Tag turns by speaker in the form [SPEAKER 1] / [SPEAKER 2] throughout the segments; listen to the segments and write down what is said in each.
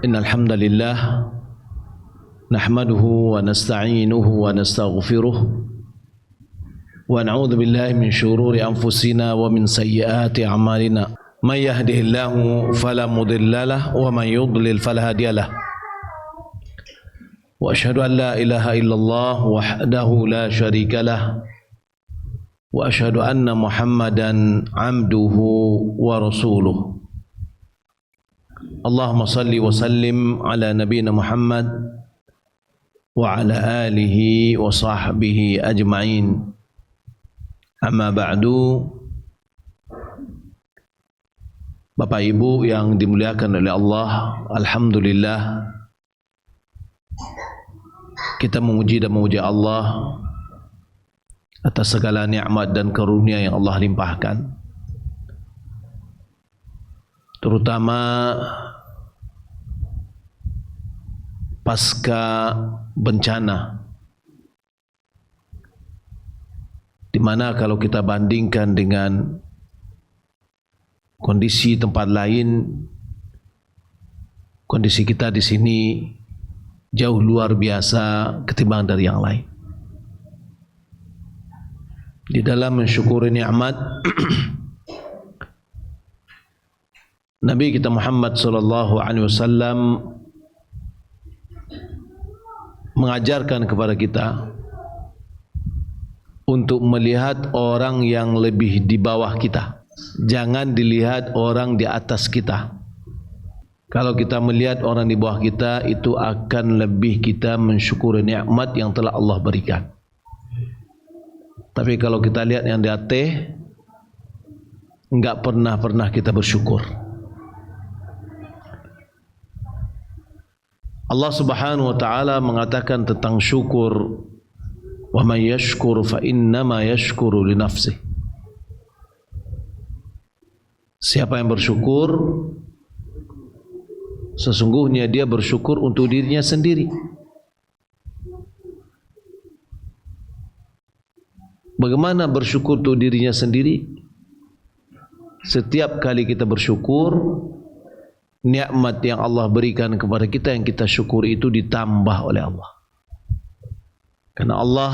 [SPEAKER 1] إن الحمد لله نحمده ونستعينه ونستغفره ونعوذ بالله من شرور أنفسنا ومن سيئات أعمالنا من يهده الله فلا مضل له ومن يضلل فلا هادي له وأشهد أن لا إله إلا الله وحده لا شريك له وأشهد أن محمدا عبده ورسوله اللهم صل وسلم على نبينا محمد وعلى آله وصحبه أجمعين أما بعد. Bapak Ibu yang dimuliakan oleh Allah, alhamdulillah kita memuji dan memuji Allah atas segala nikmat dan karunia yang Allah limpahkan, terutama pasca bencana, di mana kalau kita bandingkan dengan kondisi tempat lain, kondisi kita di sini jauh luar biasa ketimbang dari yang lain. Di dalam mensyukuri nikmat, Nabi kita Muhammad sallallahu alaihi wasallam mengajarkan kepada kita untuk melihat orang yang lebih di bawah kita. Jangan dilihat orang di atas kita. Kalau kita melihat orang di bawah kita, itu akan lebih kita mensyukuri nikmat yang telah Allah berikan. Tapi kalau kita lihat yang di atas, enggak pernah kita bersyukur. Allah Subhanahu wa taala mengatakan tentang syukur, wa may yashkur fa innama yashkuru li nafsihi. Siapa yang bersyukur, sesungguhnya dia bersyukur untuk dirinya sendiri. Bagaimana bersyukur untuk dirinya sendiri? Setiap kali kita bersyukur, nikmat yang Allah berikan kepada kita yang kita syukuri itu ditambah oleh Allah. Karena Allah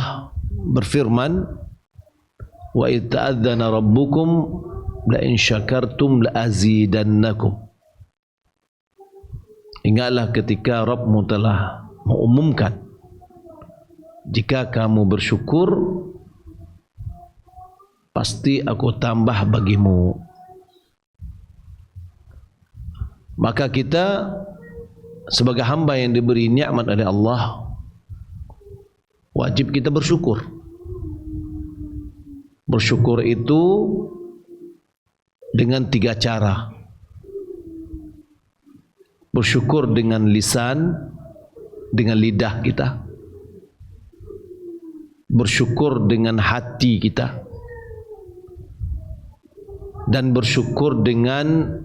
[SPEAKER 1] berfirman, wa idh ta'adzana rabbukum la in syakartum la azidannakum. Ingatlah ketika Rabbmu telah mengumumkan, jika kamu bersyukur, pasti aku tambah bagimu. Maka kita sebagai hamba yang diberi nikmat oleh Allah, wajib kita bersyukur. Bersyukur itu dengan 3 cara. Bersyukur dengan lisan, dengan lidah kita. Bersyukur dengan hati kita. Dan bersyukur dengan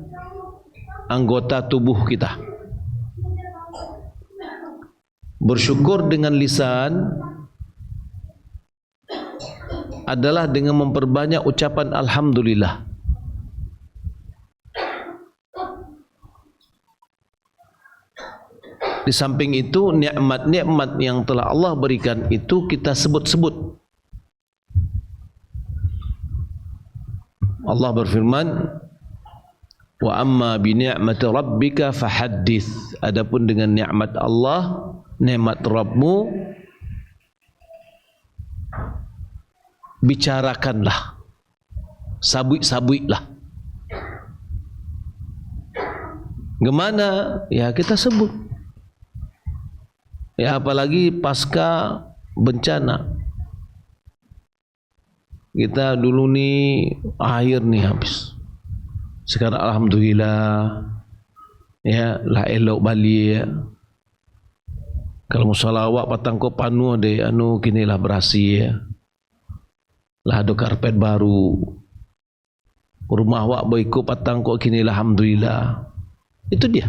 [SPEAKER 1] anggota tubuh kita. Bersyukur dengan lisan adalah dengan memperbanyak ucapan alhamdulillah. Di samping itu, nikmat-nikmat yang telah Allah berikan itu kita sebut-sebut. Allah berfirman, wa amma bi ni'mati rabbika fahaddits. Adapun dengan nikmat Allah, nikmat Rabbmu, bicarakanlah, sabui-sabuilah. Gimana? Ya kita sebut. Ya apalagi pasca bencana. Kita dulu nih air nih habis. Sekarang alhamdulillah ya lah elok balik ya. Kalau musalawat patang ko panu de anu kinilah berasi ya. Lah ada karpet baru. Rumah wak boyko patang ko kinilah alhamdulillah. Itu dia.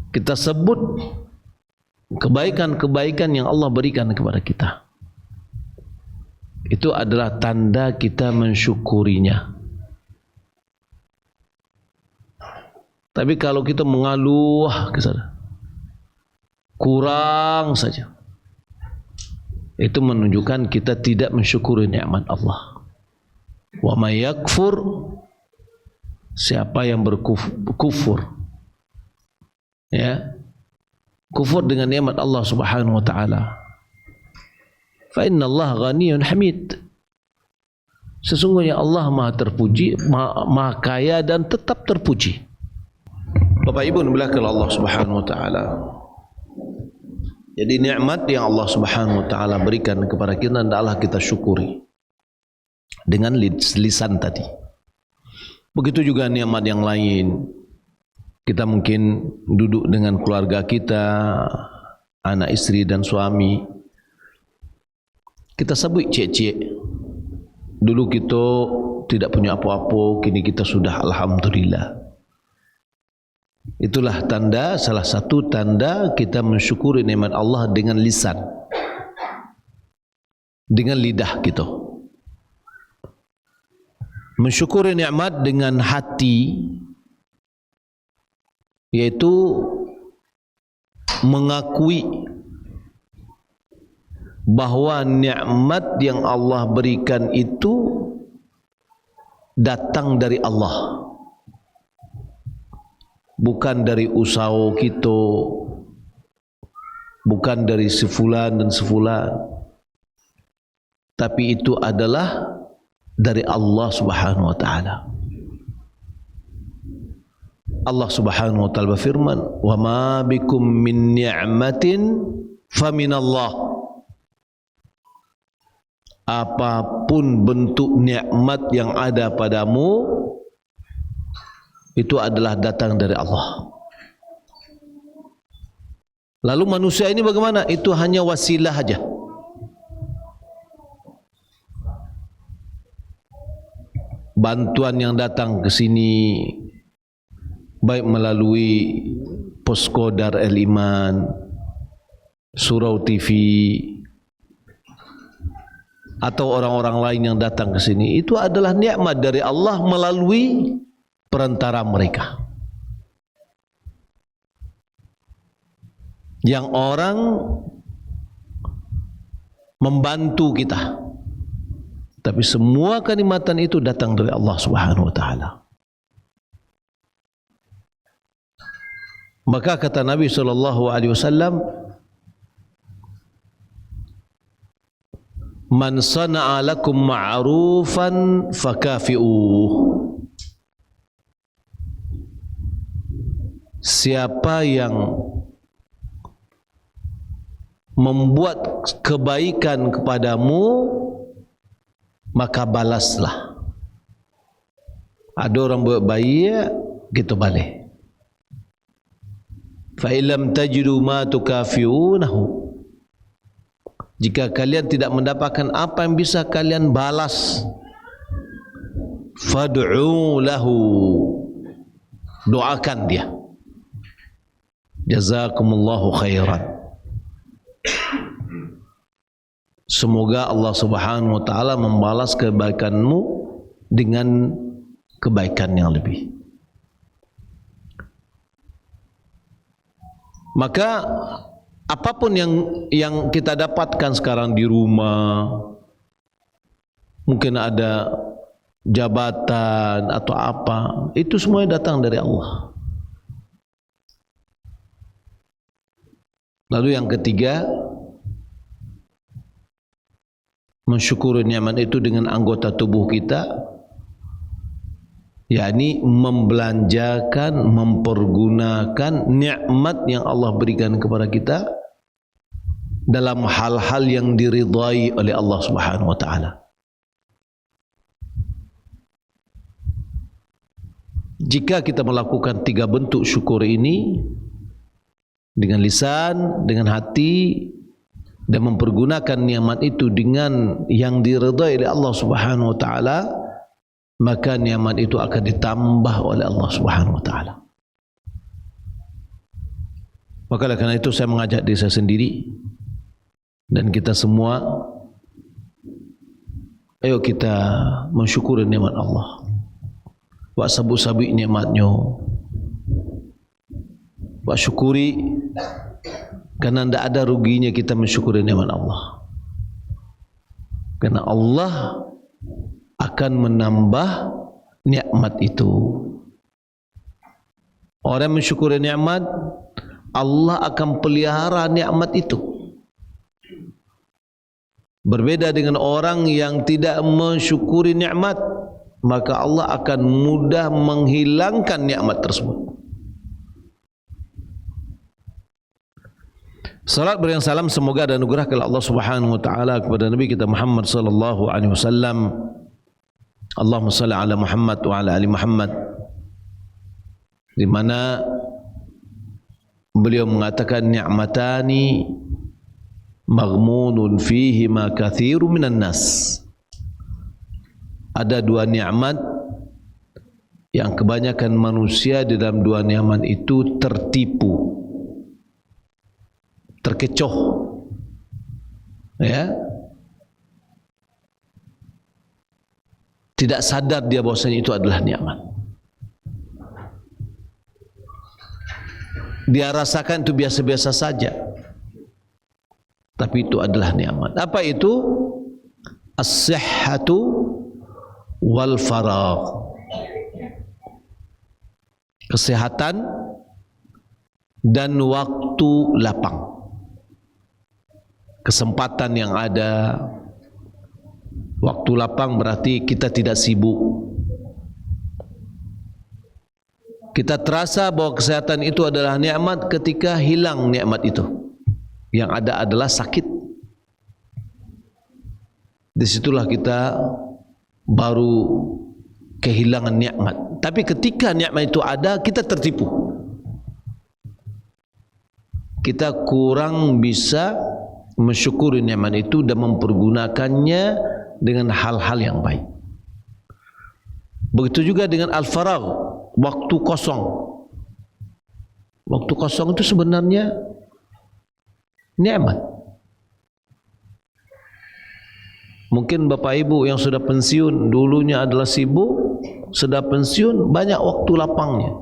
[SPEAKER 1] Kita sebut kebaikan-kebaikan yang Allah berikan kepada kita. Itu adalah tanda kita mensyukurinya. Tapi kalau kita mengeluh ke sana, kurang saja, itu menunjukkan kita tidak mensyukuri nikmat Allah. Wa may yakfur, siapa yang berkufur, ya, kufur dengan nikmat Allah Subhanahu wa taala, fa inna Allah ghaniyun hamid. Sesungguhnya Allah Maha terpuji, Maha kaya dan tetap terpuji. Bapak Ibu dimulakan Allah Subhanahu wa taala. Jadi nikmat yang Allah Subhanahu wa taala berikan kepada kita adalah kita syukuri dengan lisan tadi. Begitu juga nikmat yang lain. Kita mungkin duduk dengan keluarga kita, anak istri dan suami. Kita sebut cek-cek. Dulu kita tidak punya apa-apa, kini kita sudah alhamdulillah. Itulah tanda, salah satu tanda kita mensyukuri nikmat Allah dengan lisan, dengan lidah kita. Mensyukuri nikmat dengan hati, yaitu mengakui bahawa nikmat yang Allah berikan itu datang dari Allah, bukan dari usaha kita, bukan dari sefulan dan sefulan, tapi itu adalah dari Allah Subhanahu wa taala. Allah Subhanahu wa taala berfirman, "Wa ma bikum min ni'matin fa minallah." Apapun bentuk nikmat yang ada padamu itu adalah datang dari Allah. Lalu manusia ini bagaimana? Itu hanya wasilah saja. Bantuan yang datang ke sini baik melalui Posko Dar El Iman, Surau TV, atau orang-orang lain yang datang ke sini, itu adalah nikmat dari Allah melalui perantara mereka. Yang orang membantu kita, tapi semua kenikmatan itu datang dari Allah Subhanahu wa taala. Maka kata Nabi sallallahu alaihi wasallam, "Man sana'a lakum ma'rufan fakafi'uh." Siapa yang membuat kebaikan kepadamu, maka balaslah. Ada orang buat baik, kita balik. Fa illam tajidu ma tukafi'unahu, jika kalian tidak mendapatkan apa yang bisa kalian balas, fad'u lahu, doakan dia. Jazakumullahu khairan. Semoga Allah Subhanahu wa taala membalas kebaikanmu dengan kebaikan yang lebih. Maka apapun yang kita dapatkan sekarang di rumah, mungkin ada jabatan atau apa, itu semuanya datang dari Allah. Lalu yang ketiga, mensyukuri nikmat itu dengan anggota tubuh kita, yakni membelanjakan, mempergunakan nikmat yang Allah berikan kepada kita dalam hal-hal yang diridai oleh Allah Subhanahu wa taala. Jika kita melakukan tiga bentuk syukur ini dengan lisan, dengan hati, dan mempergunakan nikmat itu dengan yang diridai oleh Allah Subhanahu wa taala, maka nikmat itu akan ditambah oleh Allah Subhanahu wa taala. Maka karena itu saya mengajak diri saya sendiri dan kita semua, ayo kita mensyukuri nikmat Allah. Wa sabu-sabu nikmatnya, Pak syukuri, karena tidak ada ruginya kita mensyukuri nikmat Allah. Karena Allah akan menambah nikmat itu. Orang yang mensyukuri nikmat, Allah akan pelihara nikmat itu. Berbeda dengan orang yang tidak mensyukuri nikmat, maka Allah akan mudah menghilangkan nikmat tersebut. Salat beriang salam semoga dan anugerah kepada Allah Subhanahu wa taala kepada Nabi kita Muhammad sallallahu alaihi wasallam. Allahumma shalli ala Muhammad wa ala ali Muhammad. Di mana beliau mengatakan ni'matani maghmunun fihi ma katsirun minan nas. Ada dua nikmat yang kebanyakan manusia di dalam dua nikmat itu tertipu, terkecoh, ya, tidak sadar dia bahwasanya itu adalah nikmat. Dia rasakan itu biasa-biasa saja, tapi itu adalah nikmat. Apa itu? As-sihhatu wal faragh. Kesehatan dan waktu lapang. Kesempatan yang ada. Waktu lapang berarti kita tidak sibuk. Kita terasa bahwa kesehatan itu adalah nikmat ketika hilang nikmat itu. Yang ada adalah sakit. Disitulah kita baru kehilangan nikmat. Tapi ketika nikmat itu ada, kita tertipu. Kita kurang bisa mensyukuri nikmat itu dan mempergunakannya dengan hal-hal yang baik. Begitu juga dengan al-faragh, waktu kosong. Waktu kosong itu sebenarnya nikmat. Mungkin bapak ibu yang sudah pensiun dulunya adalah sibuk, sudah pensiun banyak waktu lapangnya.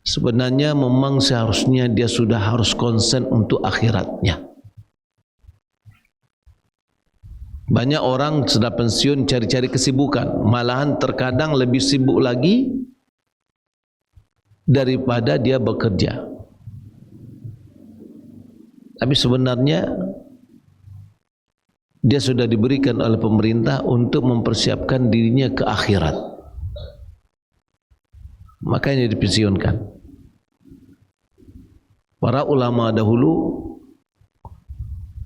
[SPEAKER 1] Sebenarnya memang seharusnya dia sudah harus konsen untuk akhiratnya. Banyak orang sudah pensiun cari-cari kesibukan, malahan terkadang lebih sibuk lagi daripada dia bekerja. Tapi sebenarnya dia sudah diberikan oleh pemerintah untuk mempersiapkan dirinya ke akhirat. Makanya dipensiunkan. Para ulama dahulu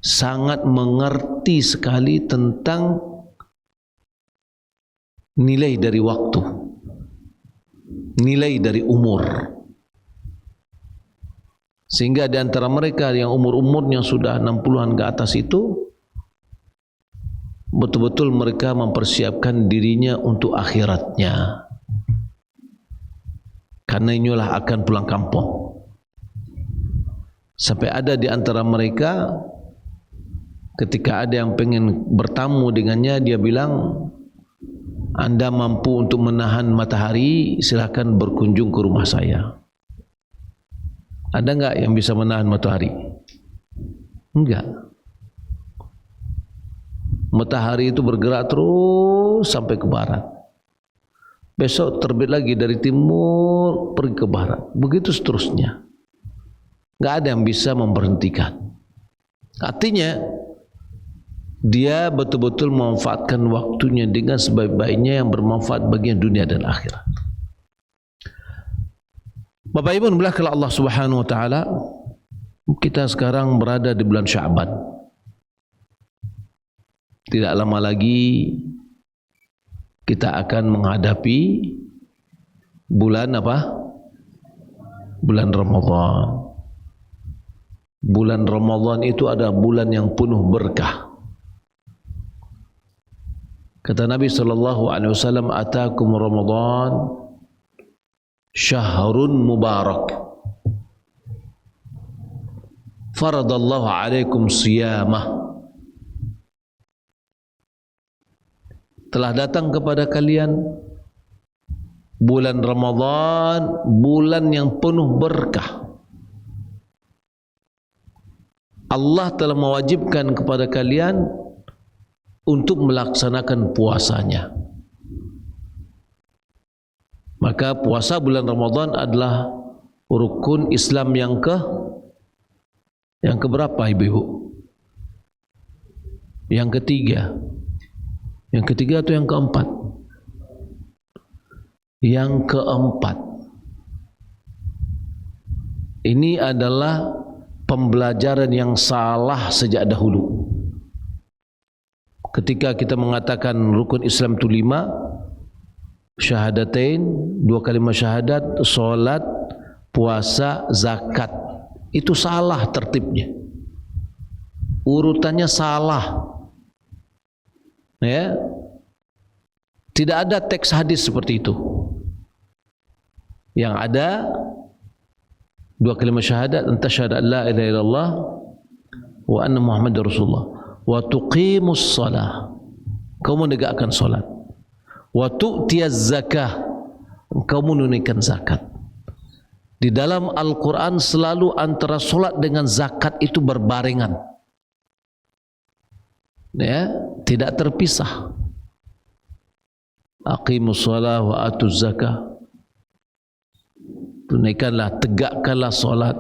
[SPEAKER 1] sangat mengerti sekali tentang nilai dari waktu, nilai dari umur. Sehingga di antara mereka yang umur-umurnya sudah 60-an ke atas itu betul-betul mereka mempersiapkan dirinya untuk akhiratnya. Karena inilah akan pulang kampung. Sampai ada di antara mereka ketika ada yang pengen bertamu dengannya, dia bilang, Anda mampu untuk menahan matahari, silakan berkunjung ke rumah saya. Ada enggak yang bisa menahan matahari? Enggak. Matahari itu bergerak terus sampai ke barat. Besok terbit lagi dari timur pergi ke barat. Begitu seterusnya. Enggak ada yang bisa memberhentikan. Artinya dia betul-betul memanfaatkan waktunya dengan sebaik-baiknya yang bermanfaat bagi dunia dan akhirat. Bapak Ibu belakang Allah Subhanahu wa taala, kita sekarang berada di bulan Sya'ban. Tidak lama lagi kita akan menghadapi bulan apa? Bulan Ramadan. Bulan Ramadan itu adalah bulan yang penuh berkah. Kata Nabi sallallahu alaihi wasallam, "Atakum Ramadan syahrun mubarak. Faradallahu alaikum siyamah." Telah datang kepada kalian bulan Ramadan bulan yang penuh berkah. Allah telah mewajibkan kepada kalian untuk melaksanakan puasanya. Maka puasa bulan Ramadan adalah rukun Islam yang keberapa ibu-ibu? Yang ketiga. Yang ketiga atau yang keempat? Yang keempat. Ini adalah pembelajaran yang salah sejak dahulu. Ketika kita mengatakan rukun Islam itu 5, syahadatain, 2 kalimat syahadat, solat, puasa, zakat. Itu salah tertibnya. Urutannya salah. Ya. Tidak ada teks hadis seperti itu. Yang ada 2 kalimat syahadat, anta syahadat la ilaha illallah wa anna Muhammadar Rasulullah, wa tuqimus shalah, kau menegakkan salat, wa tu'tiyaz zakah, kau menunaikan zakat. Di dalam Al-Quran selalu antara salat dengan zakat itu berbarengan, ya, tidak terpisah. Aqimus shalah wa atuz zakah, tunaikanlah, tegakkanlah solat.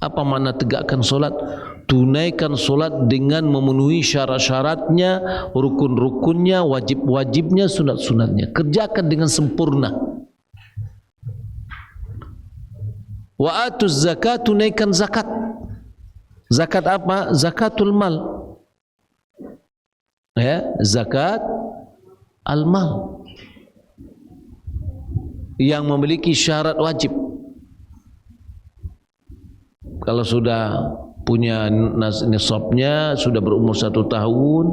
[SPEAKER 1] Apa makna tegakkan solat? Tunaikan solat dengan memenuhi syarat-syaratnya, rukun-rukunnya, wajib-wajibnya, sunat-sunatnya. Kerjakan dengan sempurna. Wa atuz zakat, tunaikan zakat. Zakat apa? Zakatul mal. Ya, zakat al-mal yang memiliki syarat wajib. Kalau sudah punya nisabnya, sudah berumur 1 tahun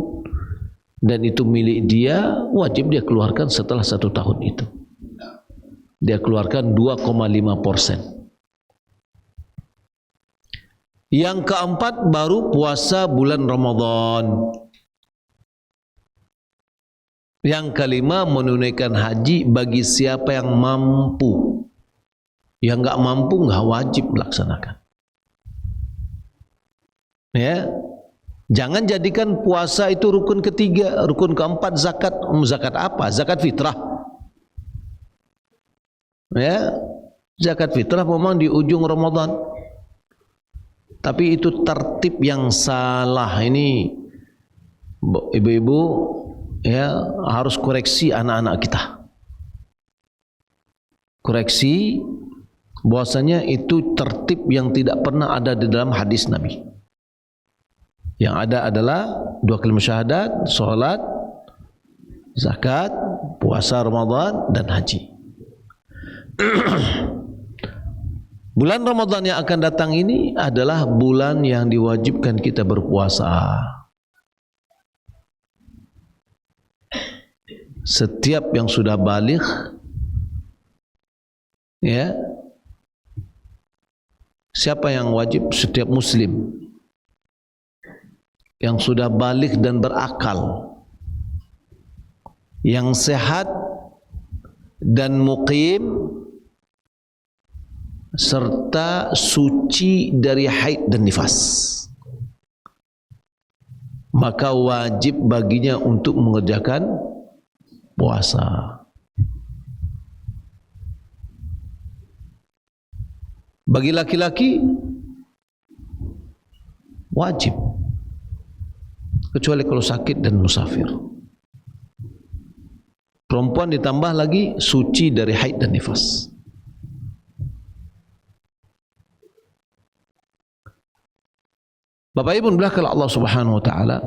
[SPEAKER 1] dan itu milik dia, wajib dia keluarkan setelah 1 tahun itu. Dia keluarkan 2,5%. Yang keempat baru puasa bulan Ramadan. Yang kelima menunaikan haji bagi siapa yang mampu. Yang enggak mampu enggak wajib melaksanakan. Ya. Jangan jadikan puasa itu rukun ketiga, rukun keempat zakat. Zakat apa? Zakat fitrah. Ya. Zakat fitrah memang di ujung Ramadan. Tapi itu tertib yang salah. Ini ibu-ibu, ya, harus koreksi anak-anak kita. Koreksi bahwasanya itu tertib yang tidak pernah ada di dalam hadis Nabi. Yang ada adalah 2 kalimat syahadat, salat, zakat, puasa Ramadan dan haji. Bulan Ramadan yang akan datang ini adalah bulan yang diwajibkan kita berpuasa. Setiap yang sudah baligh, ya, siapa yang wajib? Setiap muslim yang sudah baligh dan berakal, yang sehat dan muqim, serta suci dari haid dan nifas, maka wajib baginya untuk mengerjakan puasa. Bagi laki-laki wajib, kecuali kalau sakit dan musafir. Perempuan ditambah lagi suci dari haid dan nifas. Bapak Ibu belakang Allah Subhanahu wa taala,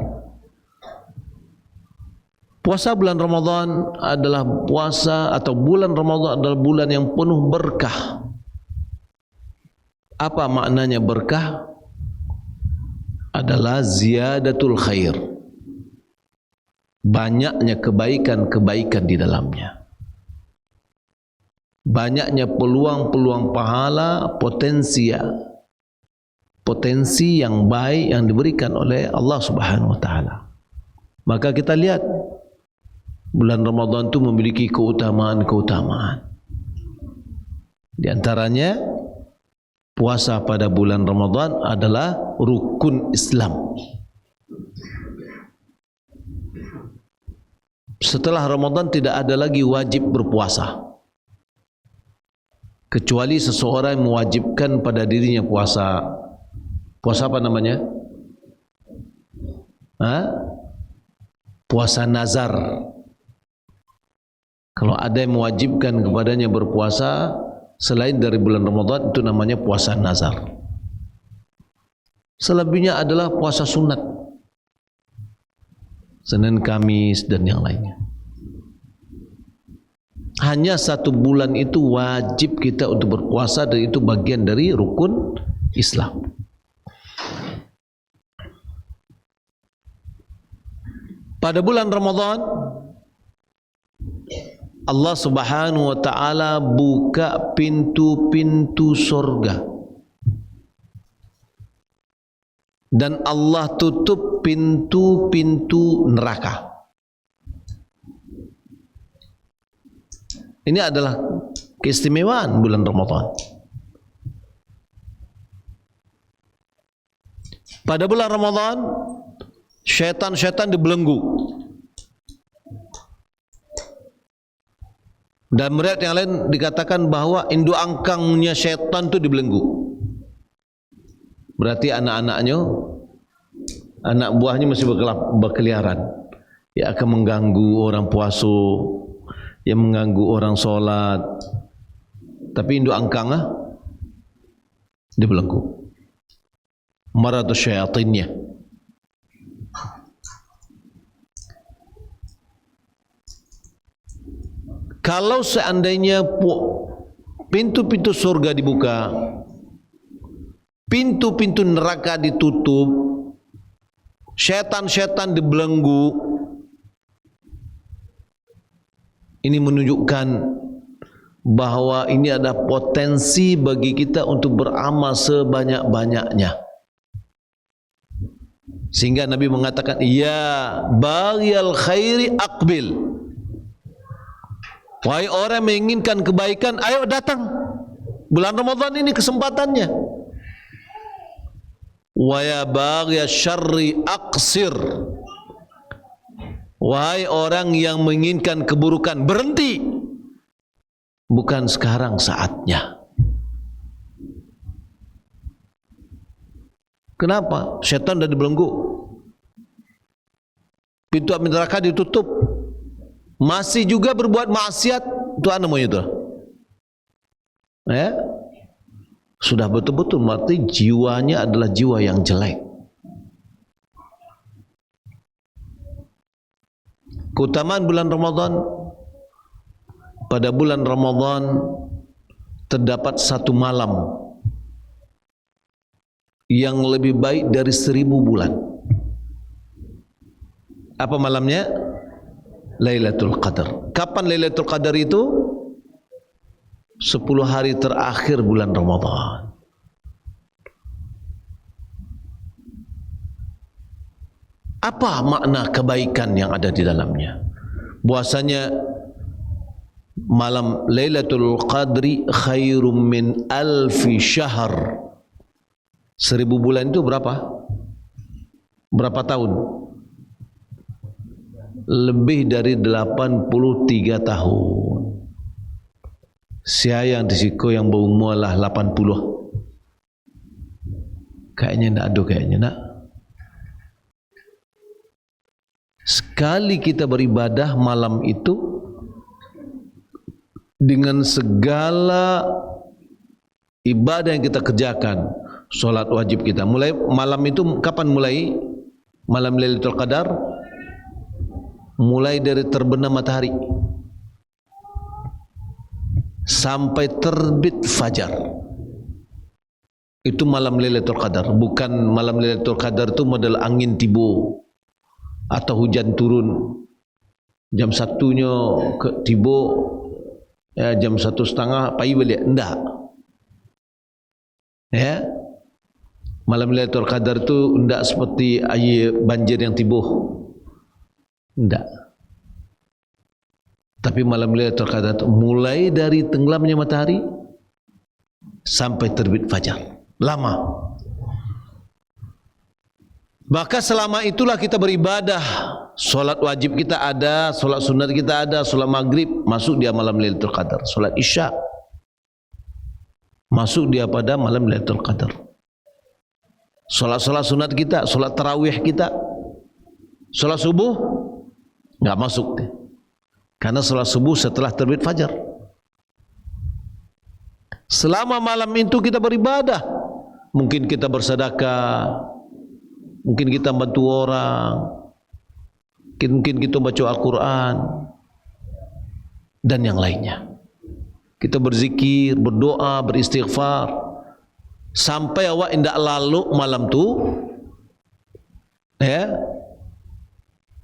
[SPEAKER 1] puasa bulan Ramadan adalah puasa atau bulan Ramadan adalah bulan yang penuh berkah. Apa maknanya berkah? Adalah ziyadatul khair. Banyaknya kebaikan-kebaikan di dalamnya. Banyaknya peluang-peluang pahala, potensi yang baik yang diberikan oleh Allah Subhanahu wa taala. Maka kita lihat bulan Ramadan itu memiliki keutamaan-keutamaan. Di antaranya puasa pada bulan Ramadan adalah rukun Islam. Setelah Ramadan tidak ada lagi wajib berpuasa, kecuali seseorang yang mewajibkan pada dirinya puasa. Puasa apa namanya? Puasa nazar. Kalau ada yang mewajibkan kepadanya berpuasa selain dari bulan Ramadan, itu namanya puasa nazar. Selebihnya adalah puasa sunat, Senin, Kamis, dan yang lainnya. Hanya 1 bulan itu wajib kita untuk berpuasa, dan itu bagian dari rukun Islam. Pada bulan Ramadan, Allah Subhanahu wa ta'ala buka pintu-pintu surga, dan Allah tutup pintu-pintu neraka. Ini adalah keistimewaan bulan Ramadan. Pada bulan Ramadan, syaitan-syaitan dibelenggu. Dan meriwayat yang lain dikatakan bahwa induk angkangnya syaitan itu dibelenggu. Berarti anak-anaknya, anak buahnya masih berkeliaran. Ya, akan mengganggu orang puasa, yang mengganggu orang solat. Tapi induk angkang dibelenggu. Maradu syaitannya. Kalau seandainya pintu-pintu surga dibuka, pintu-pintu neraka ditutup, syaitan-syaitan dibelenggu, ini menunjukkan bahwa ini ada potensi bagi kita untuk beramal sebanyak-banyaknya. Sehingga Nabi mengatakan, ya baghiyal khairi aqbil. Wahai orang menginginkan kebaikan, ayo datang. Bulan Ramadan ini kesempatannya. Wa ya baghiyasy syarri aqsir. Wahai orang yang menginginkan keburukan, berhenti. Bukan sekarang saatnya. Kenapa? Syaitan sudah dibelenggu. Pintu api neraka ditutup. Masih juga berbuat maksiat, itu apa namanya itu? Ya? Sudah betul-betul mati, jiwanya adalah jiwa yang jelek. Keutamaan bulan Ramadan, pada bulan Ramadan terdapat 1 malam yang lebih baik dari 1000 bulan. Apa malamnya? Lailatul Qadar. Kapan Lailatul Qadar itu? 10 hari terakhir bulan Ramadan. Apa makna kebaikan yang ada di dalamnya? Bahwasanya malam Lailatul Qadri khairum min alfi syahr. 1000 bulan itu berapa? Berapa tahun? Lebih dari 83 tahun. Saya yang disiko yang berumur lah 80. Kayaknya nak ada, kayaknya nak. Sekali kita beribadah malam itu dengan segala ibadah yang kita kerjakan, solat wajib kita. Mulai malam itu, kapan mulai? Malam Lailatul Qadar mulai dari terbenam matahari sampai terbit fajar. Itu malam Lailatul Qadar. Bukan malam Lailatul Qadar itu model angin tiba atau hujan turun. Jam 1-nya ke tiba, ya, jam 1:30 pagi balik. Enggak. Ya. Malam Lailatul Qadar itu enggak seperti air banjir yang tiba. Enggak. Tapi malam Lailatul Qadar itu mulai dari tenggelamnya matahari sampai terbit fajar. Lama. Maka selama itulah kita beribadah. Solat wajib kita ada, solat sunat kita ada, solat maghrib masuk dia malam Lailatul Qadar. Solat isya masuk dia pada malam Lailatul Qadar. Solat-solat sunat kita, solat tarawih kita, solat subuh nggak masuk deh. Karena solat subuh setelah terbit fajar. Selama malam itu kita beribadah. Mungkin kita bersedekah, mungkin kita bantu orang, mungkin kita baca Al-Quran dan yang lainnya. Kita berzikir, berdoa, beristighfar sampai awak indak lalu malam tu, ya.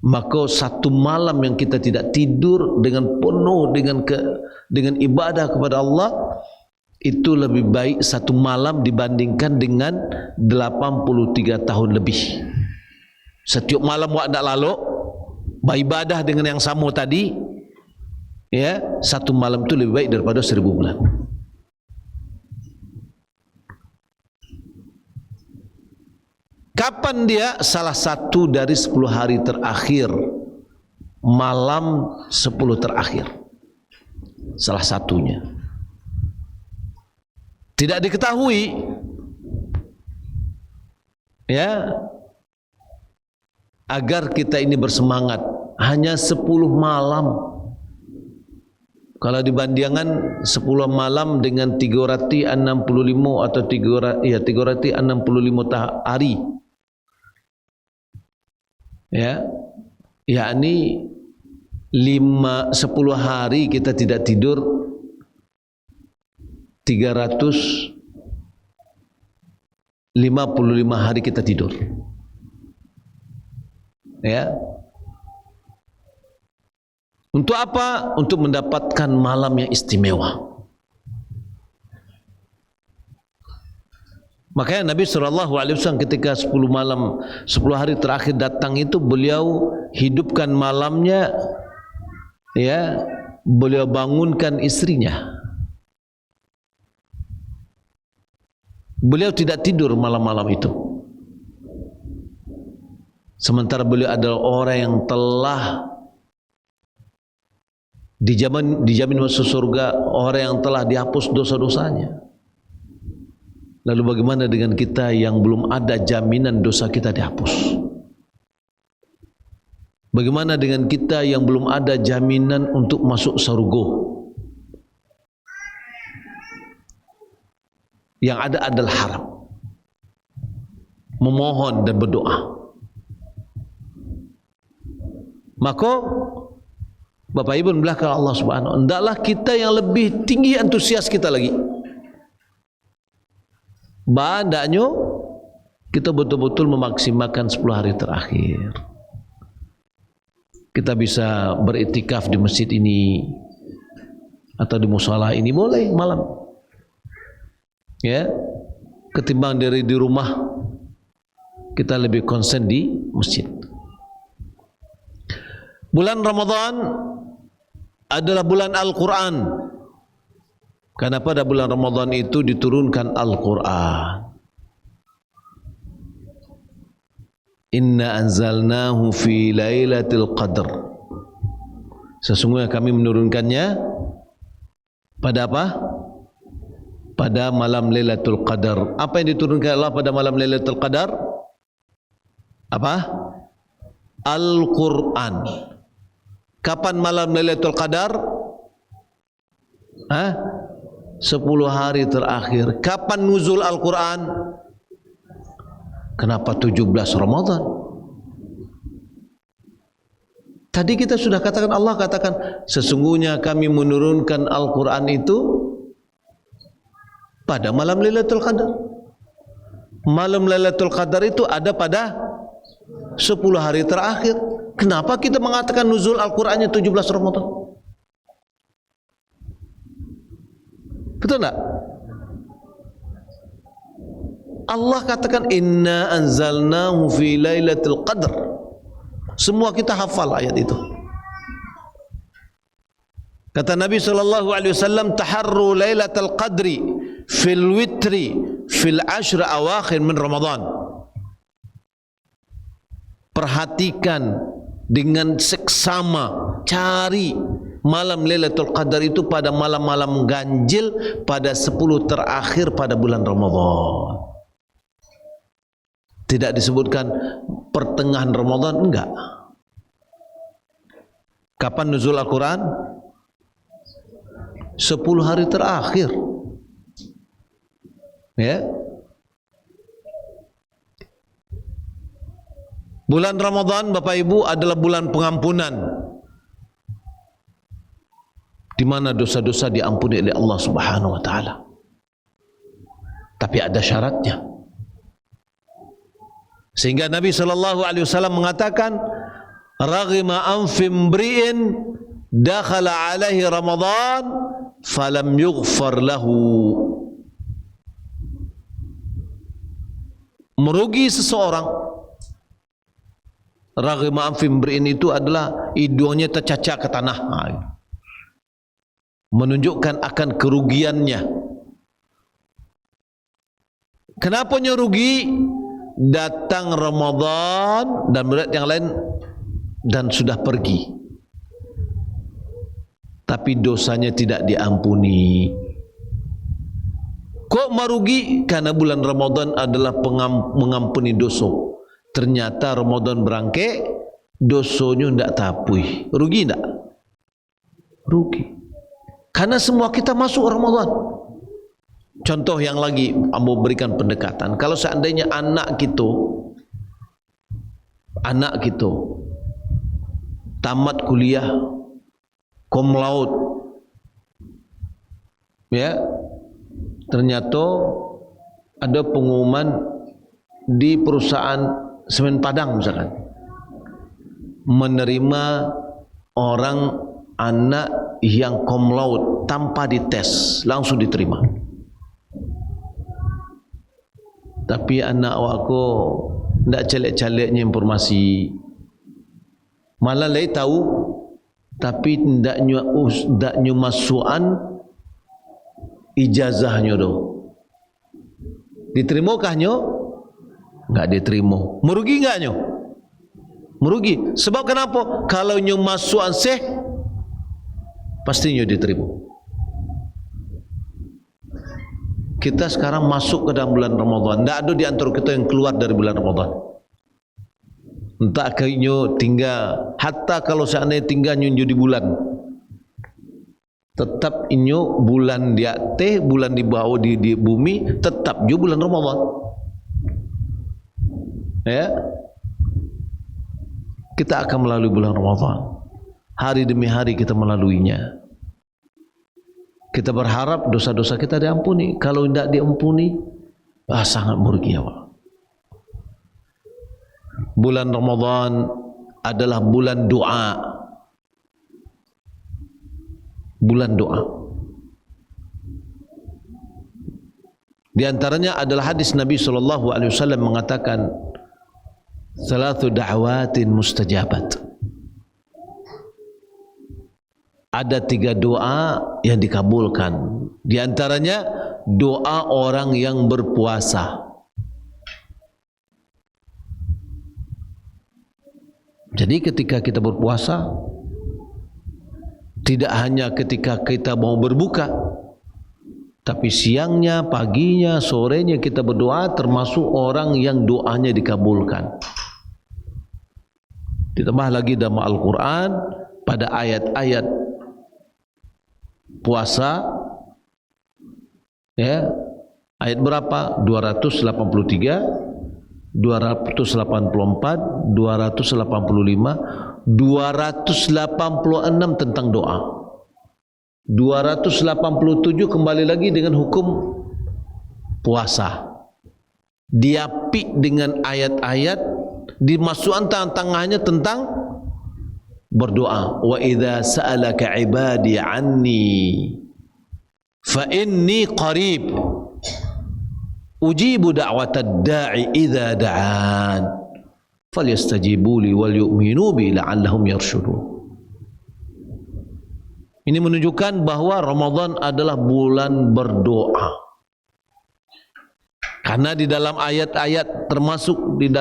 [SPEAKER 1] Maka satu malam yang kita tidak tidur dengan penuh dengan ibadah kepada Allah, itu lebih baik satu malam dibandingkan dengan 83 tahun lebih. Setiap malam awak indak lalu beribadah dengan yang sama tadi, ya, satu malam itu lebih baik daripada 1000 bulan. Kapan dia? Salah satu dari 10 hari terakhir, malam 10 terakhir, salah satunya. Tidak diketahui, ya, agar kita ini bersemangat. Hanya 10 malam. Kalau dibandingkan 10 malam dengan 365 atau 365 hari, ya, yakni 10 hari kita tidak tidur, 355 hari kita tidur, ya. Untuk apa? Untuk mendapatkan malam yang istimewa. Makanya Nabi SAW ketika 10 malam, 10 hari terakhir datang itu, beliau hidupkan malamnya, ya, beliau bangunkan istrinya. Beliau tidak tidur malam-malam itu. Sementara beliau adalah orang yang telah dijamin masuk surga, orang yang telah dihapus dosa-dosanya. Lalu bagaimana dengan kita yang belum ada jaminan dosa kita dihapus? Bagaimana dengan kita yang belum ada jaminan untuk masuk surga? Yang ada adalah harap, memohon dan berdoa. Maka Bapak Ibu belakang Allah Subhanahu wa ta'ala, hendaklah kita yang lebih tinggi antusias kita lagi. Bandaknya kita betul-betul memaksimalkan 10 hari terakhir. Kita bisa beriktikaf di masjid ini atau di mushola ini, boleh malam, ya, ketimbang dari di rumah. Kita lebih konsen di masjid. Bulan Ramadan adalah bulan Al-Quran. Karena pada bulan Ramadan itu diturunkan Al-Quran. Inna anzalnahu fi lailatul qadr. Sesungguhnya kami menurunkannya pada apa? Pada malam Lailatul Qadar. Apa yang diturunkan Allah pada malam Lailatul Qadar? Apa? Al-Quran. Kapan malam Lailatul Qadar? 10 hari terakhir. Kapan nuzul Al-Quran? Kenapa 17 Ramadan? Tadi kita sudah katakan, Allah katakan, sesungguhnya kami menurunkan Al-Quran itu pada malam Lailatul Qadar. Malam Lailatul Qadar itu ada pada 10 hari terakhir. Kenapa kita mengatakan nuzul Al-Qurannya 17 Ramadan? Betul tak? Allah katakan inna anzalnahu fi lailatul qadr. Semua kita hafal ayat itu. Kata Nabi SAW, taharru lailatul qadri fil witri fil ashr awakhir min Ramadan. Perhatikan dengan seksama, cari malam Lailatul Qadar itu pada malam-malam ganjil pada 10 terakhir pada bulan Ramadan. Tidak disebutkan pertengahan Ramadan, enggak. Kapan nuzul Al-Quran? 10 hari terakhir. Ya. Bulan Ramadan Bapak Ibu adalah bulan pengampunan, di mana dosa-dosa diampuni oleh Allah Subhanahu wa taala. Tapi ada syaratnya. Sehingga Nabi sallallahu alaihi wasallam mengatakan, "Raghima anfi imri'in dakhala alaihi Ramadan falam yughfar lahu." Merugi seseorang, raghima anfi imri'in itu adalah hidungnya tercacak ke tanah, menunjukkan akan kerugiannya. Kenapa rugi? Datang Ramadan dan berat yang lain dan sudah pergi, tapi dosanya tidak diampuni. Kok merugi? Karena bulan Ramadan adalah mengampuni dosa. Ternyata Ramadan berangke, dosonya tidak tapui. Rugi tidak? Rugi. Karena semua kita masuk Ramadan. Contoh yang lagi, ambo berikan pendekatan. Kalau seandainya anak kita tamat kuliah, cum laude, ya, ternyata ada pengumuman di perusahaan semen Padang misalkan, menerima orang anak yang cum laude tanpa dites, langsung diterima. Tapi anak aku tidak celek-celeknya informasi, malah lagi tahu, tapi tidak masukan ijazahnya doh. Diterimokah nyo? Enggak diterima. Merugi enggak nyo? Merugi. Sebab kenapa? Kalau nyo masukan seh, pasti nyo diterima. Kita sekarang masuk ke dalam bulan Ramadan. Tidak ada di antara kita yang keluar dari bulan Ramadan. Entah kayaknya tinggal, hatta kalau seandainya tinggal nyunju di bulan, tetap inyo bulan di atas, bulan di bawah di bumi, tetap juga bulan Ramadan. Ya, kita akan melalui bulan Ramadan. Hari demi hari kita melaluinya. Kita berharap dosa-dosa kita diampuni. Kalau tidak diampuni, sangat merugi awal. Bulan Ramadan adalah bulan doa. Bulan doa. Di antaranya adalah hadis Nabi SAW mengatakan, "Salatu da'watin mustajabat." Ada 3 doa yang dikabulkan. Di antaranya doa orang yang berpuasa. Jadi ketika kita berpuasa, tidak hanya ketika kita mau berbuka, tapi siangnya, paginya, sorenya kita berdoa, termasuk orang yang doanya dikabulkan. Ditambah lagi dalam Al-Quran pada ayat-ayat puasa, ya, ayat berapa? 283, 284, 285, 286 tentang doa. 287 kembali lagi dengan hukum puasa. Diapik dengan ayat-ayat, dimasukkan tengah-tengahnya tentang berdoa. Wa idza sa'alaka 'ibadi 'anni fa inni qarib ujibu da'watad da'i idza da'an falyastajibu li wal yu'minu bi la'allahum yarshudun. Ini menunjukkan bahwa Ramadan adalah bulan berdoa. Karena di dalam ayat-ayat, termasuk di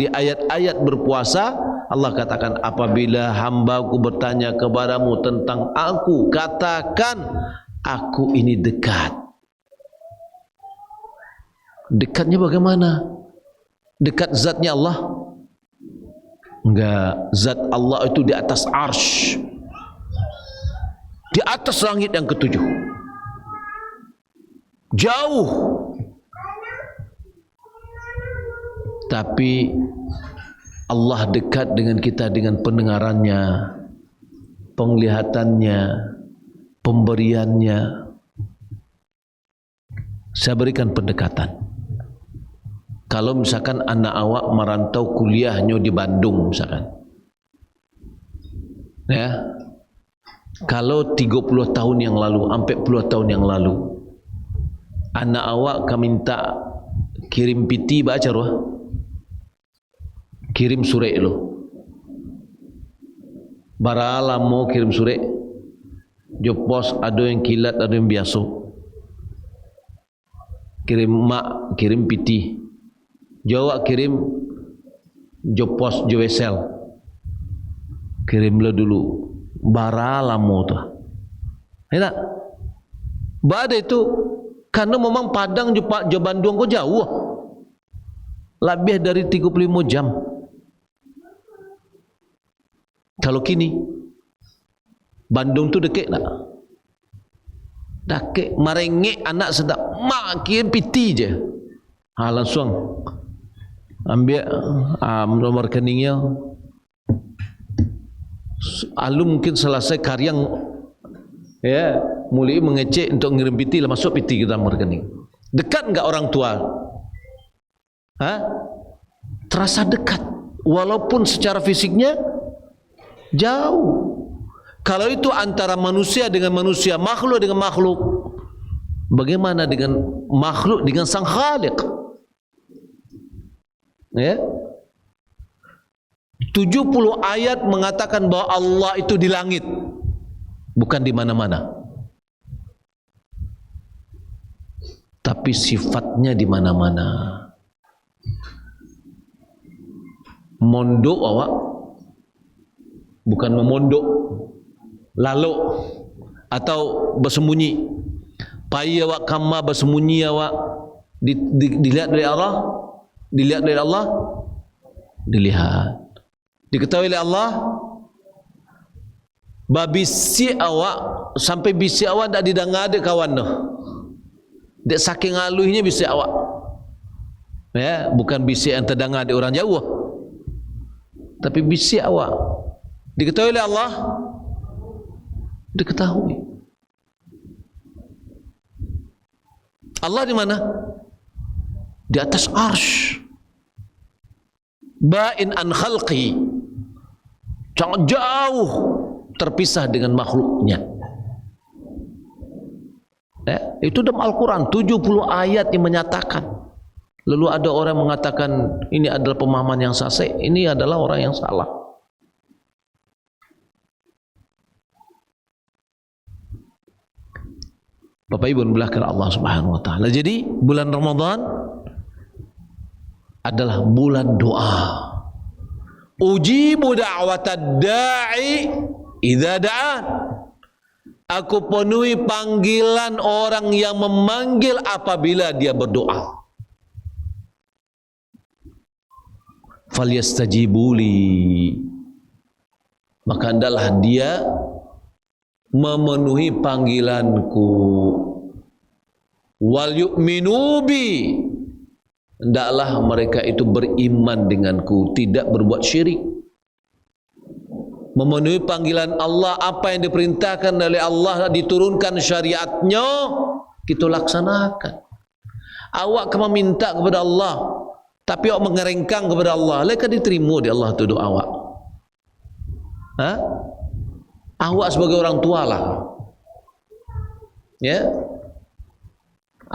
[SPEAKER 1] ayat-ayat berpuasa, Allah katakan, apabila hambaku bertanya kepadamu tentang aku, katakan aku ini dekat. Dekatnya bagaimana? Dekat zatnya Allah? Enggak, zat Allah itu di atas arsy, di atas langit yang ketujuh, jauh. Tapi Allah dekat dengan kita dengan pendengarannya, penglihatannya, pemberiannya. Saya berikan pendekatan. Kalau misalkan anak awak merantau kuliahnya di Bandung misalkan, ya, kalau 30 tahun yang lalu, sampai puluh tahun yang lalu, anak awak kami minta kirim piti baca roh, kirim surek lo, baralah mau kirim surek, jopos ada yang kilat, ada yang biasa, kirim mak, kirim piti, Jawa kirim jopos jowesel, kirimlah dulu, baralah mau tu, ya tak? Bada itu, karena memang Padang jo Bandung kau jauh, lebih dari 35 jam. Kalau kini Bandung tu dekat tak? Dekat, merengek anak sedap, mak kirim piti je, langsung ambil nomor rekeningnya. Lalu mungkin selesai karyang, ya, mulai mengecek untuk ngirim piti, lah masuk piti ke dalam rekening. Dekat enggak orang tua? Terasa dekat, walaupun secara fisiknya jauh. Kalau itu antara manusia dengan manusia, makhluk dengan makhluk, bagaimana dengan makhluk dengan sang Khaliq? Ya, 70 ayat mengatakan bahwa Allah itu di langit, bukan di mana-mana, tapi sifatnya di mana-mana. Mondok awak, bukan memondok, lalu atau bersembunyi. Pai awak kama bersembunyi awak, dilihat dari Allah, dilihat dari Allah, dilihat, diketahui oleh Allah. Babisi awak sampai bisi awak tak didengar ada kawan tu, dek saking aluhnya bisi awak, ya, bukan bisi yang terdengar di orang jauh, tapi bisi awak diketahui oleh Allah, diketahui. Allah di mana? Di atas arsy, ba'in an khalqi, sangat jauh terpisah dengan makhluknya. Ya, itu dalam Al-Quran 70 ayat yang menyatakan. Lalu ada orang mengatakan ini adalah pemahaman yang sasih, ini adalah orang yang salah. Bapak Ibu belakang Allah Subhanahu wa taala. Jadi bulan Ramadan adalah bulan doa. Ujibu da'watad da'i idza da'an. Aku penuhi panggilan orang yang memanggil apabila dia berdoa. Falyastajibuli, maka hendaklah dia memenuhi panggilanku. Wal yu'minu bi, hendaklah mereka itu beriman denganku, tidak berbuat syirik. Memenuhi panggilan Allah, apa yang diperintahkan oleh Allah, diturunkan syariatnya, kita laksanakan. Awak kamu minta kepada Allah, tapi awak mengerengkang kepada Allah, leka diterima di Allah tu doa awak. Awak sebagai orang tua lah, ya,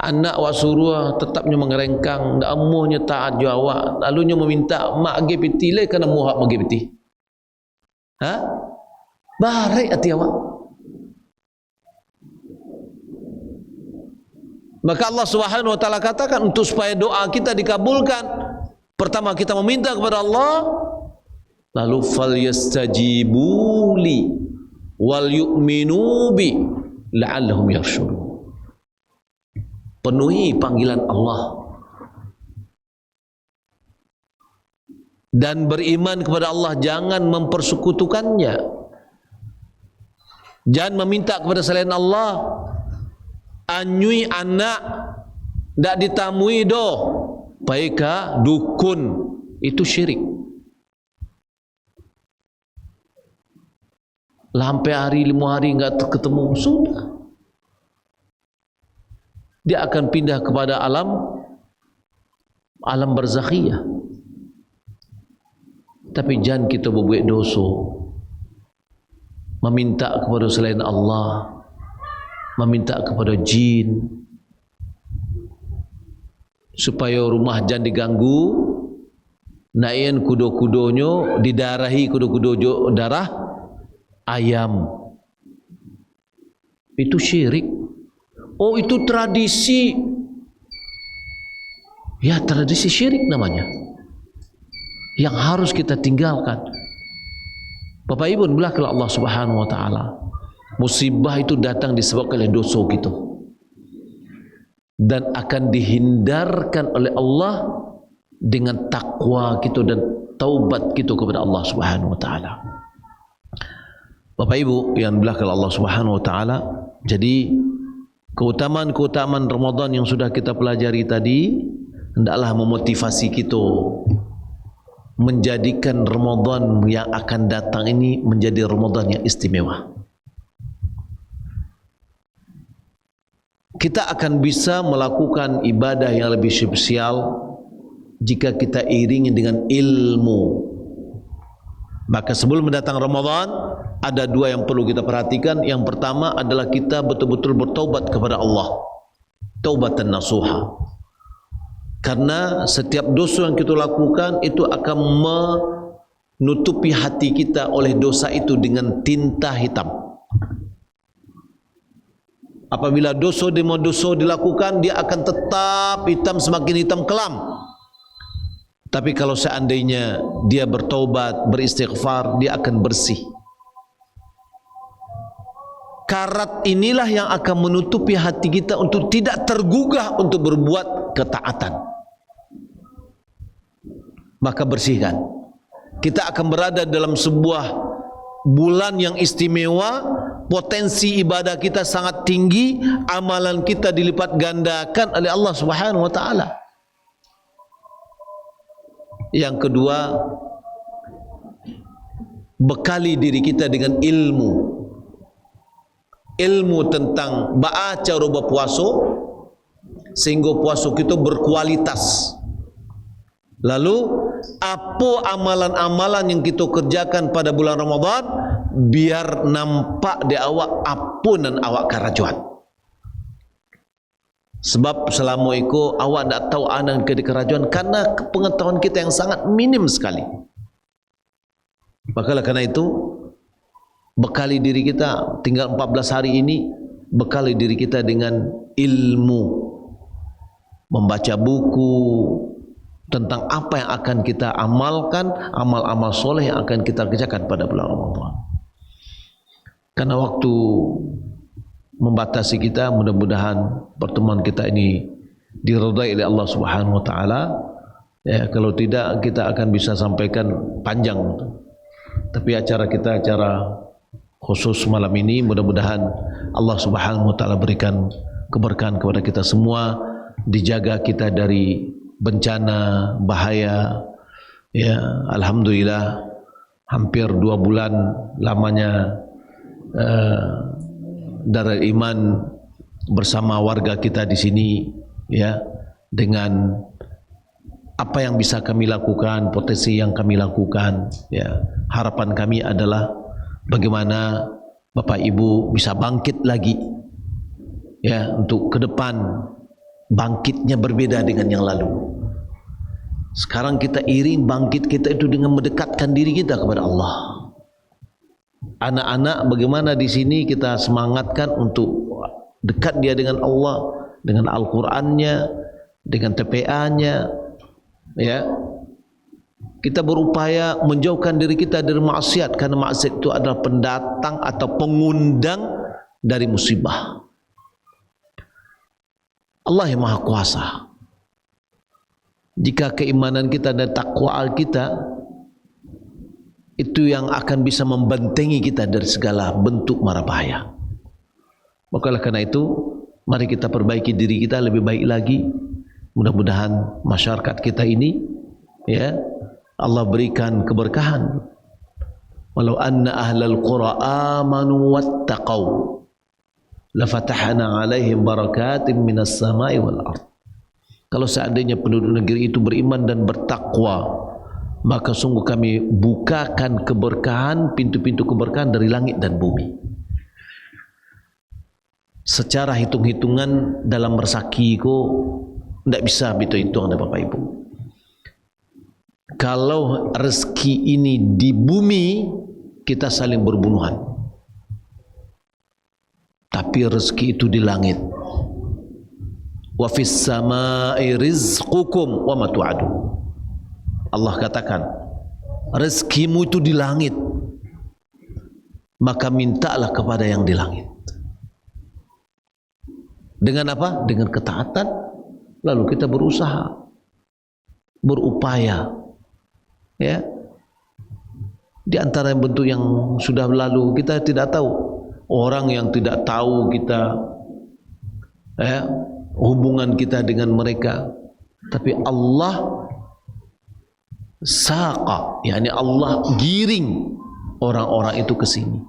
[SPEAKER 1] anak awak suruh tetapnya mengerengkang, ndak amuhnya taat jo awak, lalunya meminta mak age piti le kana muhak mage piti. Baik hati awak. Maka Allah Subhanahu wa taala katakan untuk supaya doa kita dikabulkan, pertama kita meminta kepada Allah, lalu falyastajibu li wal yu'minu bi la'allahum yarshudun. Penuhi panggilan Allah dan beriman kepada Allah, jangan mempersekutukannya, jangan meminta kepada selain Allah. Anyui anak dak ditamui doh paika dukun, itu syirik. Lampai hari 5 hari enggak ketemu, sudah dia akan pindah kepada alam barzakhiyah. Tapi jangan kita berbuat dosa, meminta kepada selain Allah, meminta kepada jin supaya rumah jangan diganggu, naian kudo-kudonyo didarahi, kudo-kudo darah ayam. Itu syirik. Oh, itu tradisi. Ya, tradisi syirik namanya, yang harus kita tinggalkan. Bapak Ibu belakang Allah Subhanahu wa taala, musibah itu datang disebabkan oleh dosa kita dan akan dihindarkan oleh Allah dengan takwa kita dan taubat kita kepada Allah Subhanahu wa taala. Bapak Ibu yang belakang Allah Subhanahu wa taala, jadi keutamaan-keutamaan Ramadan yang sudah kita pelajari tadi hendaklah memotivasi kita menjadikan Ramadan yang akan datang ini menjadi Ramadan yang istimewa. Kita akan bisa melakukan ibadah yang lebih spesial jika kita iringi dengan ilmu. Maka sebelum mendatang Ramadan, ada 2 yang perlu kita perhatikan. Yang pertama adalah kita betul-betul bertaubat kepada Allah, taubatan nasuha. Karena setiap dosa yang kita lakukan itu akan menutupi hati kita oleh dosa itu dengan tinta hitam. Apabila dosa demi dosa dilakukan, dia akan tetap hitam, semakin hitam kelam. Tapi kalau seandainya dia bertaubat, beristighfar, dia akan bersih. Karat inilah yang akan menutupi hati kita untuk tidak tergugah untuk berbuat ketaatan. Maka bersihkan. Kita akan berada dalam sebuah bulan yang istimewa, potensi ibadah kita sangat tinggi, amalan kita dilipat gandakan oleh Allah Subhanahu wa taala. Yang kedua, bekali diri kita dengan ilmu tentang baca roba puasa, sehingga puasa kita berkualitas. Lalu apa amalan-amalan yang kita kerjakan pada bulan Ramadan biar nampak di awak apunan awak kerajuan. Sebab selama itu awak tak tahu anak ke kerajuan karena pengetahuan kita yang sangat minim sekali. Maka karena itu bekali diri kita, tinggal 14 hari ini, bekali diri kita dengan ilmu, membaca buku tentang apa yang akan kita amalkan, amal-amal soleh yang akan kita kerjakan pada bulan Ramadan. Karena waktu membatasi kita, mudah-mudahan pertemuan kita ini diridai oleh Allah Subhanahu wa taala. Ya, kalau tidak kita akan bisa sampaikan panjang. Tapi acara kita acara khusus malam ini, mudah-mudahan Allah Subhanahu wa taala berikan keberkahan kepada kita semua, dijaga kita dari bencana, bahaya. Ya, alhamdulillah hampir 2 bulan lamanya Darul Iman bersama warga kita di sini, ya, dengan apa yang bisa kami lakukan, potensi yang kami lakukan, ya. Harapan kami adalah bagaimana Bapak Ibu bisa bangkit lagi, ya, untuk ke depan. Bangkitnya berbeda dengan yang lalu. Sekarang kita iring bangkit kita itu dengan mendekatkan diri kita kepada Allah. Anak-anak bagaimana di sini kita semangatkan untuk dekat dia dengan Allah, dengan Al-Qur'annya, dengan TPA-nya, ya. Kita berupaya menjauhkan diri kita dari maksiat, karena maksiat itu adalah pendatang atau pengundang dari musibah. Allah yang Maha Kuasa. Jika keimanan kita dan takwa kita, itu yang akan bisa membentengi kita dari segala bentuk mara bahaya. Maka karena itu, mari kita perbaiki diri kita lebih baik lagi. Mudah-mudahan masyarakat kita ini, ya, Allah berikan keberkahan. Walau anna ahlal qura amanu wattaqau lafatahna alaihim barakatim minas samai wal ard. Kalau seandainya penduduk negeri itu beriman dan bertakwa, maka sungguh kami bukakan keberkahan, pintu-pintu keberkahan dari langit dan bumi. Secara hitung-hitungan dalam resakiku tidak bisa hitung ada Bapak Ibu. Kalau rezeki ini di bumi, kita saling berbunuhan. Tapi rezeki itu di langit. Wa fis samai rizqukum wa ma tu'adun. Allah katakan, rezekimu itu di langit. Maka mintalah kepada yang di langit. Dengan apa? Dengan ketaatan. Lalu kita berusaha, berupaya, ya. Di antara bentuk yang sudah lalu, kita tidak tahu. Orang yang tidak tahu kita, ya, hubungan kita dengan mereka, tapi Allah saqa, yakni Allah giring orang-orang itu ke sini,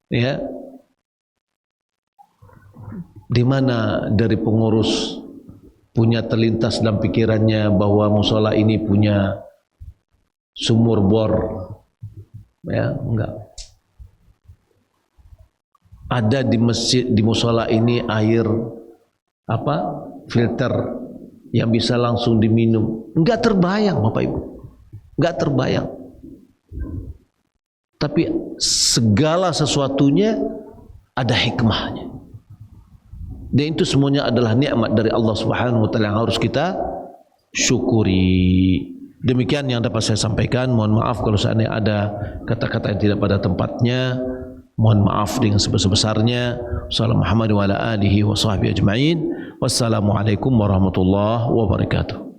[SPEAKER 1] ya. Di mana dari pengurus punya terlintas dalam pikirannya bahwa musola ini punya sumur bor, ya, enggak. Ada di masjid, di musola ini air apa? Filter yang bisa langsung diminum. Enggak terbayang Bapak Ibu. Enggak terbayang. Tapi segala sesuatunya ada hikmahnya. Dan itu semuanya adalah nikmat dari Allah Subhanahu wa taala yang harus kita syukuri. Demikian yang dapat saya sampaikan. Mohon maaf kalau seandainya ada kata-kata yang tidak pada tempatnya. Mohon maaf dengan sebesar-besarnya. Wassalamualaikum warahmatullahi wabarakatuh.